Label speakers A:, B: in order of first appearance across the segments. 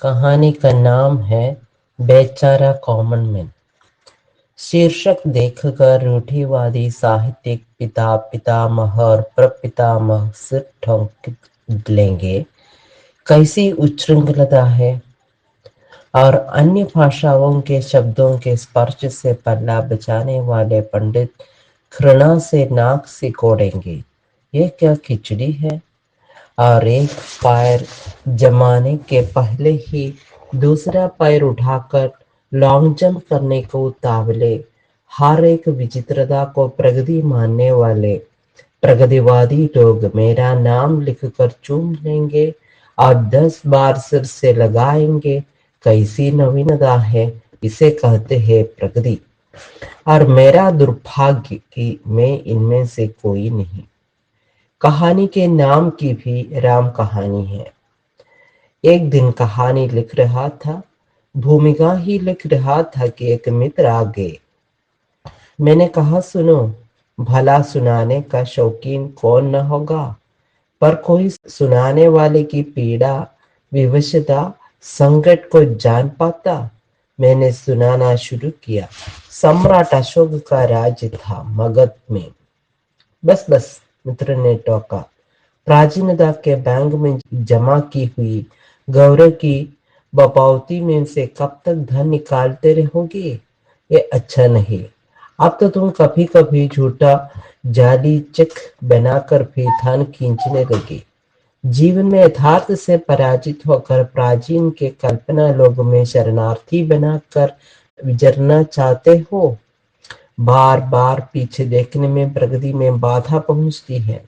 A: कहानी का नाम है बेचारा कॉमन मैन। शीर्षक देखकर रूढ़िवादी साहित्यिक पिता पितामह और प्रपितामह सिर ठोंक लेंगे, कैसी उच्छृंखलता है। और अन्य भाषाओं के शब्दों के स्पर्श से पल्ला बचाने वाले पंडित घृणा से नाक सिकोड़ेंगे। ये क्या खिचड़ी है। और एक पैर जमाने के पहले ही दूसरा पैर उठाकर लॉन्ग जंप करने को उतावले, हर एक विचित्रता को प्रगति मानने वाले प्रगतिवादी लोग मेरा नाम लिखकर चूम लेंगे और 10 बार सिर से लगाएंगे। कैसी नवीनता है, इसे कहते हैं प्रगति। और मेरा दुर्भाग्य कि मैं इनमें से कोई नहीं। कहानी के नाम की भी राम कहानी है। एक दिन कहानी लिख रहा था, भूमिका ही लिख रहा था कि एक मित्र आ गए। मैंने कहा, सुनो, भला सुनाने का शौकीन कौन न होगा, पर कोई सुनाने वाले की पीड़ा, विवशता, संकट को जान पाता। मैंने सुनाना शुरू किया। सम्राट अशोक का राज्य था मगध में। बस बस, मित्र ने टोका। प्राचीनता के बैंक में जमा की हुई गौरव की बपौती में से कब तक धन निकालते रहोगे? ये अच्छा नहीं। अब तो तुम कभी कभी झूठा जाली चेक बनाकर भी धन खींचने लगे। जीवन में यथार्थ से पराजित होकर प्राचीन के कल्पना लोग में शरणार्थी बनाकर विचरना चाहते हो। बार बार पीछे देखने में प्रगति में बाधा पहुंचती है।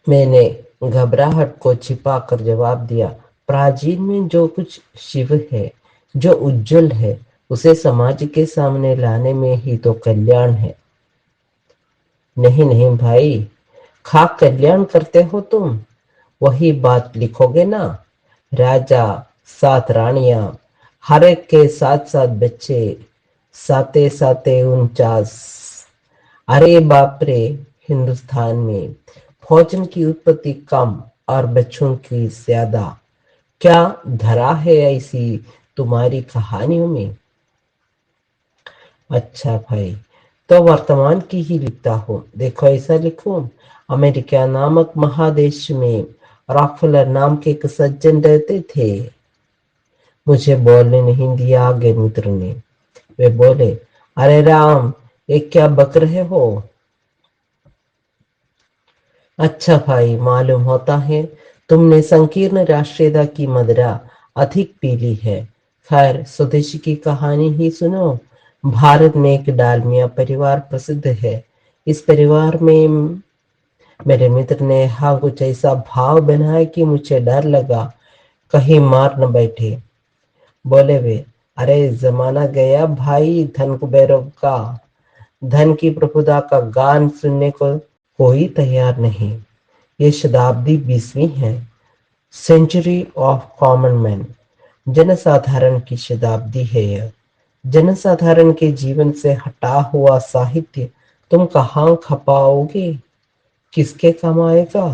A: मैंने घबराहट को छिपा कर जवाब दिया, प्राचीन में जो कुछ शिव है, जो उज्जवल है, उसे समाज के सामने लाने में ही तो कल्याण है। नहीं नहीं भाई, खाक कल्याण करते हो तुम। वही बात लिखोगे ना। राजा, 7 रानियां, हर एक के 7-7 बच्चे, साते साते 49। अरे बाप रे, हिंदुस्तान में भोजन की उत्पत्ति कम और बच्चों की ज्यादा। क्या धरा है ऐसी तुम्हारी कहानियों में? अच्छा भाई, तो वर्तमान की ही लिखता हूँ। देखो, ऐसा लिखूं, अमेरिका नामक महादेश में रॉकफेलर नाम के एक सज्जन रहते थे। मुझे बोलने नहीं दिया आगे मित्र ने। वे बोले, अरे राम, ये क्या बक रहे हो? अच्छा भाई, मालूम होता है तुमने संकीर्ण राष्ट्रीयता की मदिरा अधिक पी ली है। खैर, स्वदेशी की कहानी ही सुनो। भारत में एक डालमिया परिवार प्रसिद्ध है। इस परिवार में मेरे मित्र ने हाँ कुछ ऐसा भाव बनाया कि मुझे डर लगा कहीं मार न बैठे। बोले वे, अरे जमाना गया भाई धन कुबेरों का। धन की प्रभुता का गान सुनने को कोई तैयार नहीं। ये शताब्दी 20वीं है, सेंचुरी ऑफ कॉमन मैन। जनसाधारण की शताब्दी है यह। जनसाधारण के जीवन से हटा हुआ साहित्य तुम कहाँ खपाओगे? किसके काम आएगा?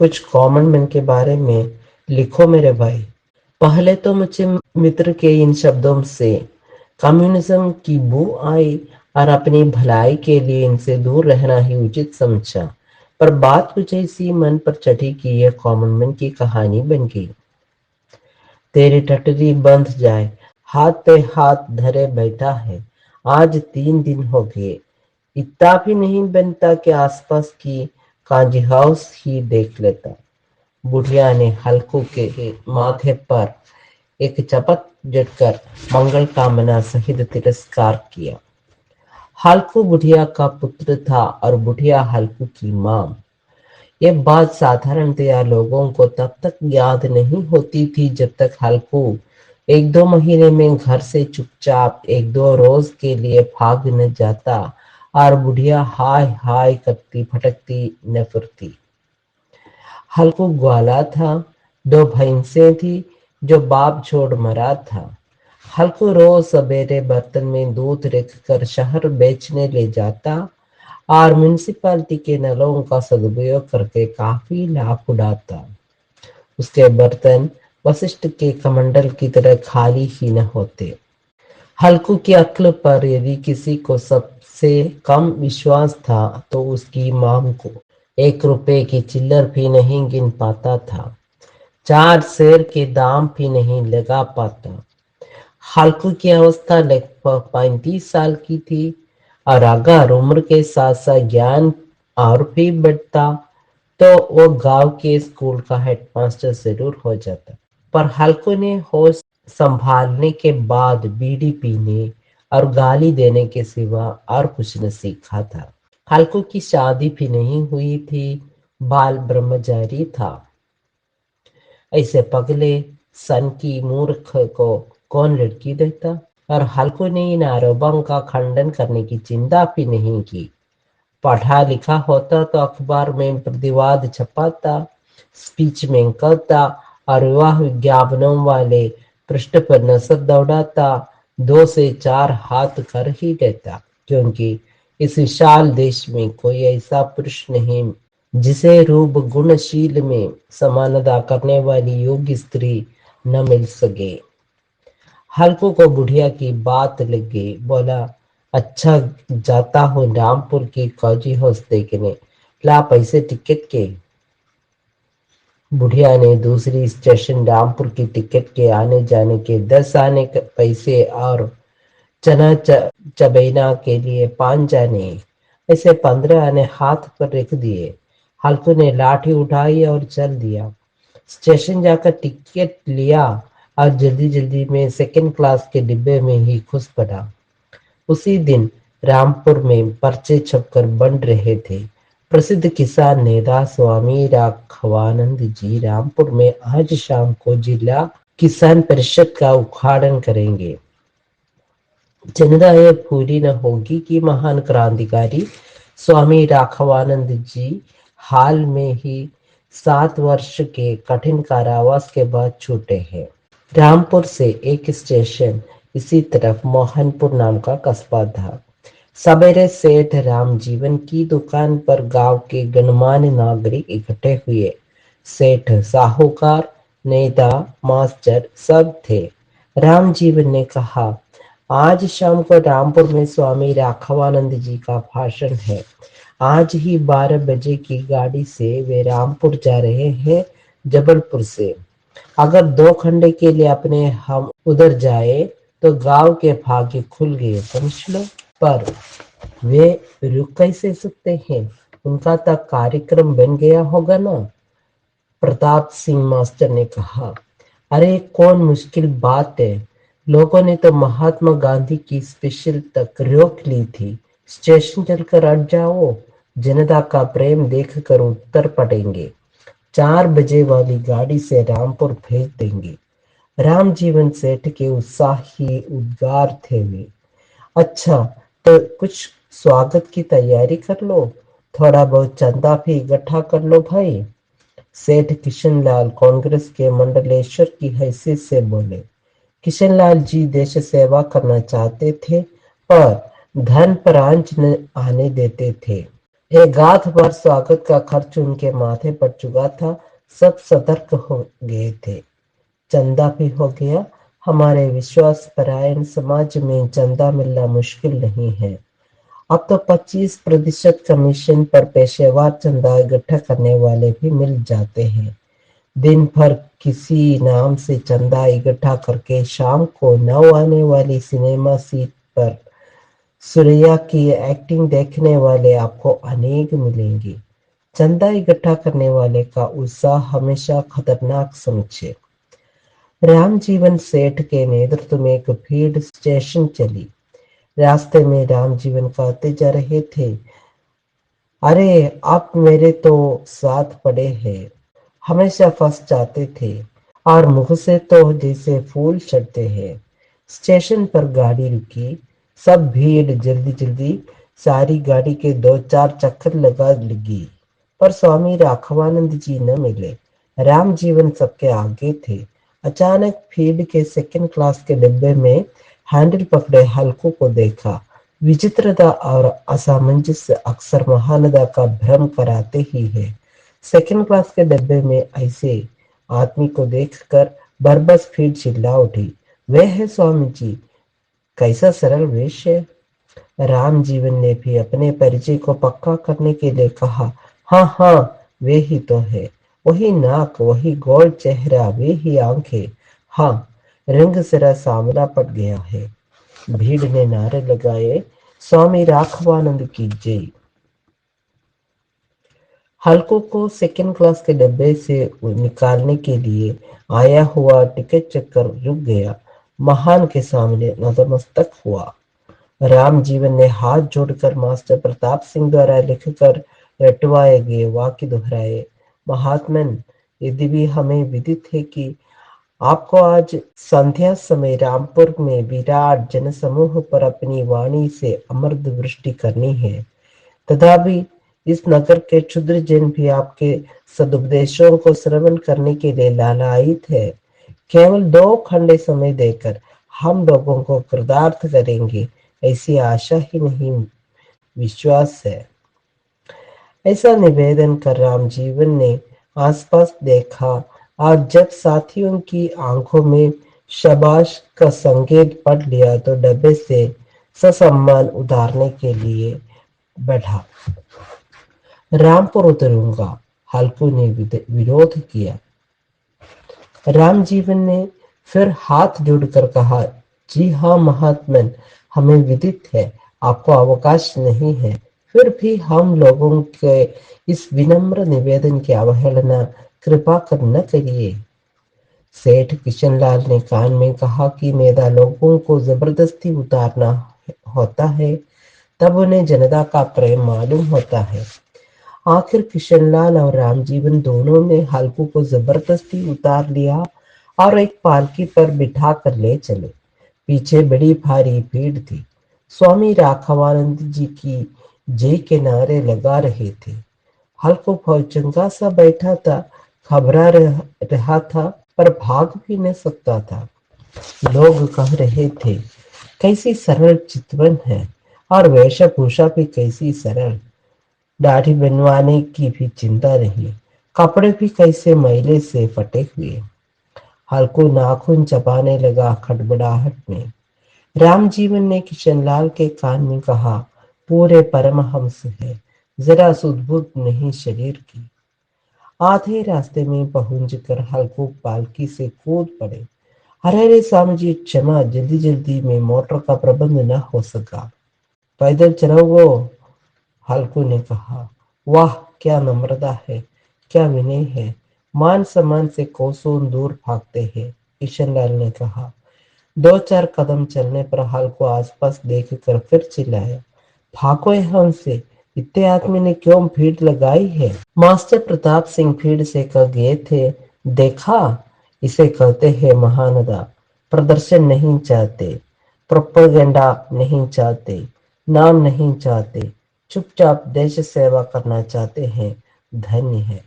A: कुछ कॉमन मैन के बारे में लिखो मेरे भाई। पहले तो मुझे मित्र के इन शब्दों से कम्युनिज्म की बू आई और अपनी भलाई के लिए इनसे दूर रहना ही उचित समझा। पर बात कुछ ऐसी मन पर चढ़ी कि यह कॉमन मैन की कहानी बन गई। तेरी टटरी बंध जाए, हाथ पे हाथ धरे बैठा है। आज 3 दिन हो गए, इतना भी नहीं बनता कि आसपास की कांजी हाउस ही देख लेता। बुढ़िया ने हल्कू के माथे पर एक चपत जटकर मंगल कामना सहित तिरस्कार किया। हल्कू बुढ़िया का पुत्र था और बुढ़िया हल्कू की मां। ये बात साधारणतया लोगों को तब तक याद नहीं होती थी जब तक हल्कू 1-2 महीने में घर से चुपचाप 1-2 रोज के लिए भाग न जाता और बुढ़िया हाय हाय करती भटकती न फिरती। हल्कू ग्वाला था, 2 भैंसें थी जो बाप छोड़ मरा था। हल्कू रोज सवेरे बर्तन में दूध रखकर शहर बेचने ले जाता और म्यूनिसिपालिटी के नलों का सदुपयोग करके काफी लाभ उड़ाता। उसके बर्तन वशिष्ठ के कमंडल की तरह खाली ही न होते। हल्कू की अक्ल पर यदि किसी को सबसे कम विश्वास था तो उसकी माम को। 1 रुपए की चिल्लर भी नहीं गिन पाता था, 4 शेर के दाम भी नहीं लगा पाता। हल्कू की अवस्था लगभग 35 साल की थी और अगर उम्र के साथ साथ ज्ञान और भी बढ़ता तो वो गांव के स्कूल का हेडमास्टर जरूर हो जाता। पर हल्कू ने होश संभालने के बाद बीड़ी पीने और गाली देने के सिवा और कुछ न सीखा था। हल्कू की शादी भी नहीं हुई थी, बाल ब्रह्मचारी था। ऐसे पगले सन की मूर्ख को कौन लड़की देता? और हल्कू ने इन आरोपों का खंडन करने की चिंता भी नहीं की। पढ़ा लिखा होता तो अखबार में प्रतिवाद छपाता, स्पीच में करता और विवाह विज्ञापनों वाले पृष्ठ पर नजर दौड़ाता, 2 से 4 हाथ कर ही देता, क्योंकि इस विशाल देश में कोई ऐसा पुरुष नहीं जिसे रूप गुणशील में समानता करने वाली योग्य स्त्री न मिल सके। हल्कू को बुढ़िया की बात लग गई, बोला, अच्छा जाता हूँ रामपुर की फौजी हाउस देखने, ला पैसे टिकट के। बुढ़िया ने दूसरी स्टेशन रामपुर की टिकट के आने जाने के 10 आने के पैसे और चना चबेना के लिए 5 आने, ऐसे 15 आने हाथ पर रख दिए। हल्कू ने लाठी उठाई और चल दिया। स्टेशन जाकर टिकट लिया और जल्दी जल्दी में सेकंड क्लास के डिब्बे में ही घुस पड़ा। उसी दिन रामपुर में पर्चे छपकर बन रहे थे। प्रसिद्ध किसान नेता स्वामी राघवानंद जी रामपुर में आज शाम को जिला किसान परिषद का उद्घाटन करेंगे। जनता यह भूली न होगी कि महान क्रांतिकारी स्वामी राघवानंद जी हाल में ही 7 वर्ष के कठिन कारावास के बाद छूटे हैं। रामपुर से एक स्टेशन इसी तरफ मोहनपुर नाम का कस्बा था। सवेरे सेठ राम जीवन की दुकान पर गांव के गणमान्य नागरिक इकट्ठे हुए। सेठ, साहूकार, नेता, मास्टर सब थे। राम जीवन ने कहा, आज शाम को रामपुर में स्वामी राघवानंद जी का भाषण है। आज ही 12 बजे की गाड़ी से वे रामपुर जा रहे हैं, जबलपुर से। अगर 2 घंटे के लिए अपने हम उधर जाए तो गांव के भाग्य खुल गए, समझ लो। पर वे रुक कैसे सकते हैं? उनका तक कार्यक्रम बन गया होगा ना। प्रताप सिंह मास्टर ने कहा, अरे कौन मुश्किल बात है, लोगों ने तो महात्मा गांधी की स्पेशल तक रोक ली थी। स्टेशन चलकर अट जाओ, जनता का प्रेम देखकर उत्तर पड़ेंगे। 4 बजे वाली गाड़ी से रामपुर भेज देंगे। राम जीवन सेठ के उत्साही उद्गार थे वे। अच्छा, तो कुछ स्वागत की तैयारी कर लो, थोड़ा बहुत चंदा भी इकट्ठा कर लो भाई। सेठ किशनलाल कांग्रेस के मंडलेश्वर की हैसियत से बोले। किशनलाल जी देश सेवा करना चाहते थे, पर धन पर आंच न आने देते थे। एक आध बार स्वागत का खर्च उनके माथे पर चुका था, सब सतर्क हो गए थे। चंदा भी हो गया। हमारे विश्वास परायण समाज में चंदा मिलना मुश्किल नहीं है। अब तो 25% कमीशन पर पेशेवर चंदा इकट्ठा करने वाले भी मिल जाते हैं। दिन भर किसी नाम से चंदा इकट्ठा करके शाम को 9 आने वाली सिनेमा सीट पर सुरैया की एक्टिंग देखने वाले आपको अनेक मिलेंगे। चंदा इकट्ठा करने वाले का उत्साह हमेशा खतरनाक समझे। राम जीवन सेठ के नेतृत्व में एक भीड़ स्टेशन चली। रास्ते में राम जीवन कहते जा रहे थे, अरे आप मेरे तो साथ पड़े हैं, हमेशा फंस जाते थे और मुख से तो जैसे फूल चढ़ते हैं। स्टेशन पर गाड़ी रुकी, सब भीड़ जल्दी जल्दी सारी गाड़ी के 2-4 चक्कर लगा लगी, पर स्वामी राघवानंद जी न मिले। राम जीवन सबके आगे थे। अचानक भीड़ के सेकंड क्लास के डिब्बे में हैंडल पकड़े हल्कू को देखा। विचित्रता और असामंजस्य अक्सर महानता का भ्रम कराते ही है। सेकंड क्लास के डिब्बे में ऐसे आदमी को देखकर बरबस फिर चिल्ला उठी, वे है स्वामी जी, कैसा सरल वेश है। राम जीवन ने भी अपने परिचय को पक्का करने के लिए कहा, हाँ हाँ, वे ही तो है, वही नाक, वही गोल चेहरा, वे ही आंखें। हाँ, रंग जरा सांवला पड़ गया है। भीड़ ने नारे लगाए, स्वामी राघवानंद की जय। हल्को को सेकंड क्लास के डब्बे से निकालने के लिए आया हुआ टिकट चक्कर रुक गया, महान के सामने नतमस्तक हुआ। राम जीवन ने हाथ जोड़कर मास्टर प्रताप सिंह द्वारा लिखकर रटवाए गए वाक्य दोहराए, महात्मन, यदि भी हमें विदित है कि आपको आज संध्या समय रामपुर में विराट जनसमूह पर अपनी वाणी से अमृत वृष्टि करनी है, तथापि इस नगर के क्षुद्र जन भी आपके सदुपदेशों को श्रवण करने के लिए लालायित है। केवल 2 घंटे समय देकर हम लोगों को कृतार्थ करेंगे, ऐसी आशा ही नहीं, विश्वास है। ऐसा निवेदन कर राम जीवन ने आसपास देखा और जब साथियों की आंखों में शाबाश का संकेत पढ़ लिया तो डब्बे से ससम्मान उतारने के लिए बैठा। रामपुर उतरूंगा, हल्कू ने विरोध किया। राम जीवन ने फिर हाथ जोड़कर कहा, जी हाँ महात्मन, हमें विदित है आपको अवकाश नहीं है, फिर भी हम लोगों के इस विनम्र निवेदन की अवहेलना कृपा कर न करिए। सेठ किशनलाल ने कान में कहा कि मेरा लोगों को जबरदस्ती उतारना होता है, तब उन्हें जनता का प्रेम मालूम होता है। आखिर किशनलाल और रामजीवन दोनों ने हल्कू को जबरदस्ती उतार लिया और एक पालकी पर बिठा कर ले चले। पीछे बड़ी भारी भीड़ थी। स्वामी राघवानंद जी की जय के नारे लगा रहे थे। हल्कू भौचंगा सा बैठा था, घबरा रहा था, पर भाग भी न सकता था। लोग कह रहे थे, कैसी सरल चितवन है, और वेशभूषा भी कैसी सरल, दाढ़ी बनवाने की भी चिंता नहीं, कपड़े भी कैसे मैले से फटे हुए। हल्कू नाखून चबाने लगा खड़बड़ाहट में। राम जीवन ने किशनलाल के कान में कहा, पूरे परमहंस है, जरा सुधबुध नहीं शरीर की। आधे रास्ते में पहुंचकर हल्कू पालकी से कूद पड़े। अरे रे स्वामी जी, क्षमा, जल्दी जल्दी में मोटर का प्रबंध न हो सका, पैदल चलोगो, हल्कू ने कहा। वाह, क्या नम्रता है, क्या विनय है, मान सम्मान से कोसों दूर भागते हैं, किशनलाल ने कहा। 2-4 कदम चलने पर हल्कू आसपास देखकर फिर चिल्लाया, भागो यहाँ से, इतने आदमी ने क्यों भीड़ लगाई है। मास्टर प्रताप सिंह भीड़ से कह गए थे, देखा, इसे कहते हैं महानदा, प्रदर्शन नहीं चाहते, प्रोपेगेंडा नहीं चाहते, नाम नहीं चाहते, चुपचाप देश सेवा करना चाहते हैं, धन्य है।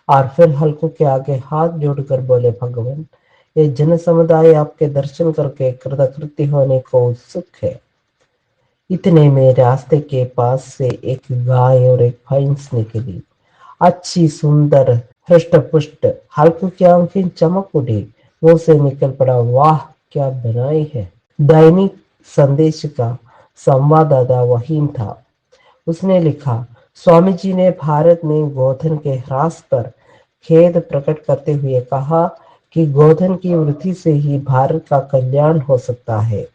A: और फिर हल्कू के आगे हाथ जोड़कर बोले, भगवान, ये जन समुदाय आपके दर्शन करके कृतकृत्य होने को उत्सुक है। इतने में रास्ते के पास से एक गाय और एक भैंस निकली, अच्छी सुंदर हृष्ट पुष्ट। हल्कू की आंखें चमक उठी, मुंह से निकल पड़ा, वाह क्या बनाई है। दैनिक संदेश का संवाददाता वहीन था। उसने लिखा, स्वामी जी ने भारत में गोधन के ह्रास पर खेद प्रकट करते हुए कहा कि गोधन की वृद्धि से ही भारत का कल्याण हो सकता है।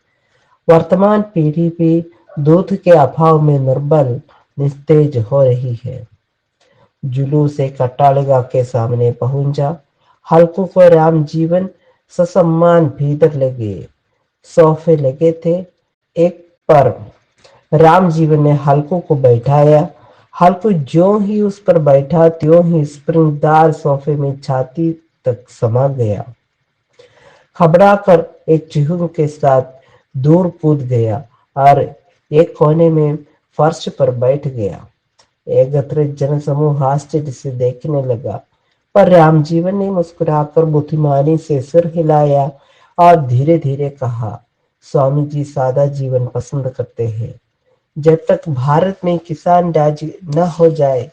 A: वर्तमान पीढ़ी भी दूध के अभाव में निर्बल निस्तेज हो रही है। जुलूस एक अट्टालिका के सामने पहुंचा। हल्कू को राम जीवन ससम्मान भीतर लगे। सोफे लगे थे, एक पर राम जीवन ने हल्कू को बैठाया। हल्कू ज्यों ही उस पर बैठा, त्यों ही स्प्रिंगदार सोफे में छाती तक समा गया। घबरा कर एक चिहुक के साथ दूर कूद गया और एक कोने में फर्श पर बैठ गया। एकत्रित जनसमूह आश्चर्य से देखने लगा, पर रामजीवन ने मुस्कुराकर बुद्धिमानी से सिर हिलाया और धीरे धीरे कहा, स्वामी जी सादा जीवन पसंद करते हैं। जब तक भारत में किसान राज्य न हो जाए,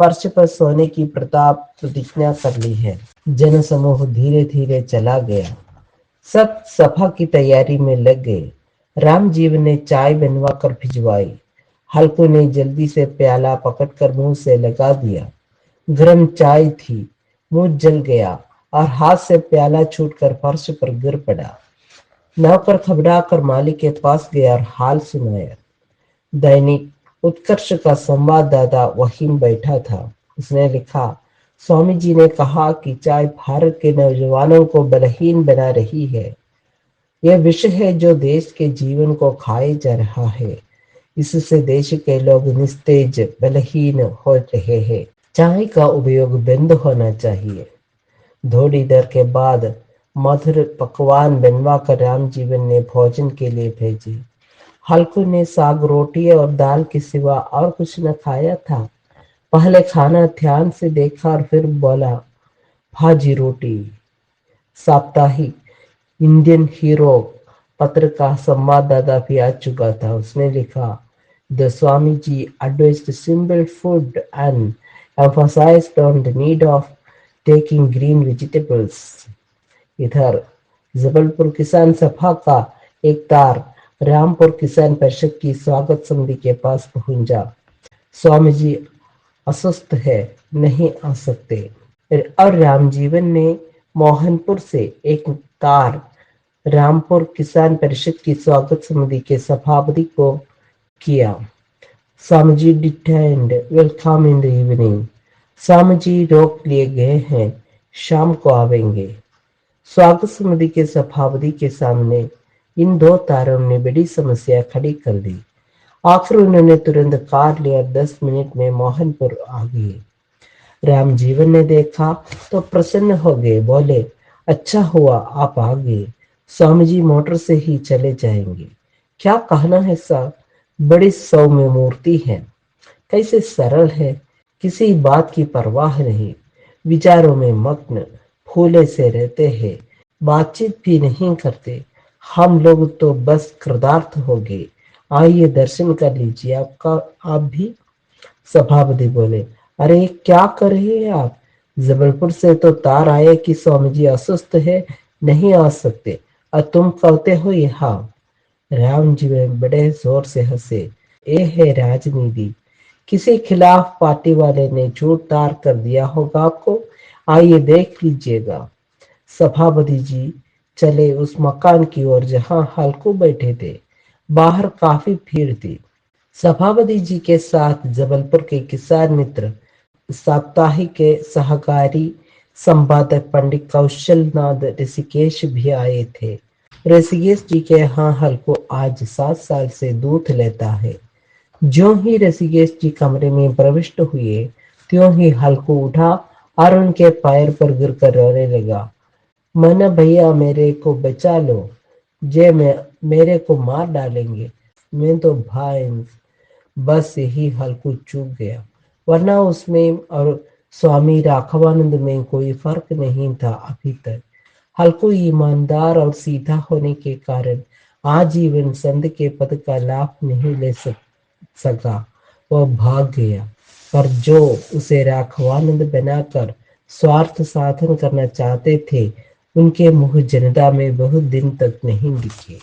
A: फर्श पर सोने की प्रताप प्रतिज्ञा कर ली है। जन समूह धीरे धीरे चला गया। सब सभा की तैयारी में लग गए। राम जीवन ने चाय बनवा कर भिजवाई। हल्कू ने जल्दी से प्याला पकड़कर मुंह से लगा दिया। गर्म चाय थी। मुंह जल गया और हाथ से प्याला छूटकर फर्श पर गिर पड़ा। नौकर घबरा कर मालिक के पास गया और हाल सुनाया। दैनिक उत्कर्ष का संवाददाता वहीम बैठा था। उसने लिखा, स्वामी जी ने कहा कि चाय भारत के नौजवानों को बलहीन बना रही है। यह विषय है जो देश के जीवन को खाए जा रहा है। इससे देश के लोग निस्तेज बलहीन हो रहे हैं। चाय का उपयोग बंद होना चाहिए। थोड़ी देर के बाद मधुर पकवान बनवा कर राम जीवन ने भोजन के लिए भेजी। हल्कू ने साग रोटी और दाल के सिवा और कुछ न खाया था। पहले खाना ध्यान से देखा और फिर बोला, भाजी रोटी। साप्ताहिक इंडियन हीरो पत्र का संवाददाता भी आ चुका था। उसने लिखा, the Swami ji advised simple food and emphasized on the need of taking green vegetables। इधर जबलपुर किसान सभा का एक तार रामपुर किसान परिषद की स्वागत समिति के पास पहुंचा। स्वामी जी अस्वस्थ है, नहीं आ सकते। और रामजीवन ने मोहनपुर से एक तार रामपुर किसान परिषद की स्वागत समिति के सभापति को किया। Swami ji detained, welcome in the evening. Swami ji रोक लिए गए हैं, शाम को आवेंगे। स्वागत समिति के सभापति के सामने इन दो तारों ने बड़ी समस्या खड़ी कर दी। आखिर उन्होंने तुरंत कार लिया, 10 मिनट में मोहनपुर आ गए। राम जीवन ने देखा तो प्रसन्न हो गए। बोले, अच्छा हुआ आप आ गए। स्वामी जी मोटर से ही चले जाएंगे। क्या कहना है साहब, बड़ी सौम्य मूर्ति है, कैसे सरल है, किसी बात की परवाह नहीं, विचारों में मग्न, फूले से रहते हैं, बातचीत भी नहीं करते। हम लोग तो बस कृतार्थ हो गए। आइए दर्शन कर लीजिए। आपका आप भी। सभापति बोले, अरे क्या कर रहे हैं आप? जबलपुर से तो तार आए कि स्वामी जी अस्वस्थ है, नहीं आ सकते, और तुम कहते हो यहाँ। राम जी में बड़े जोर से हंसे। ये है राजनीति। किसी खिलाफ पार्टी वाले ने झूठ तार कर दिया होगा आपको। आइए देख लीजिएगा। सभापति जी चले उस मकान की ओर जहां हल्कू बैठे थे। बाहर काफी भीड़ थी। सभापति जी के साथ जबलपुर के किसान मित्र साप्ताहिक के सहकारी संपादक पंडित कौशल नाथ ऋषिकेश भी आए थे। ऋषिकेश जी के यहाँ हल्को आज 7 साल से दूध लेता है। ज्यों ही ऋषिकेश जी कमरे में प्रविष्ट हुए, त्यों ही हल्को उठा और उनके पैर पर गिरकर रोने लगा। मना भैया, मेरे को बचा लो, जे मेरे को मार डालेंगे, मैं तो भाई। बस यही हल्कू चूक गया, वरना उसमें और स्वामी राघवानंद में कोई फर्क नहीं था अभी तक। हल्कू ईमानदार और सीधा होने के कारण आजीवन संत के पद का लाभ नहीं ले सका। वह भाग गया, पर जो उसे राघवानंद बनाकर स्वार्थ साधन करना चाहते थे, उनके मुंह जनता में बहुत दिन तक नहीं दिखे।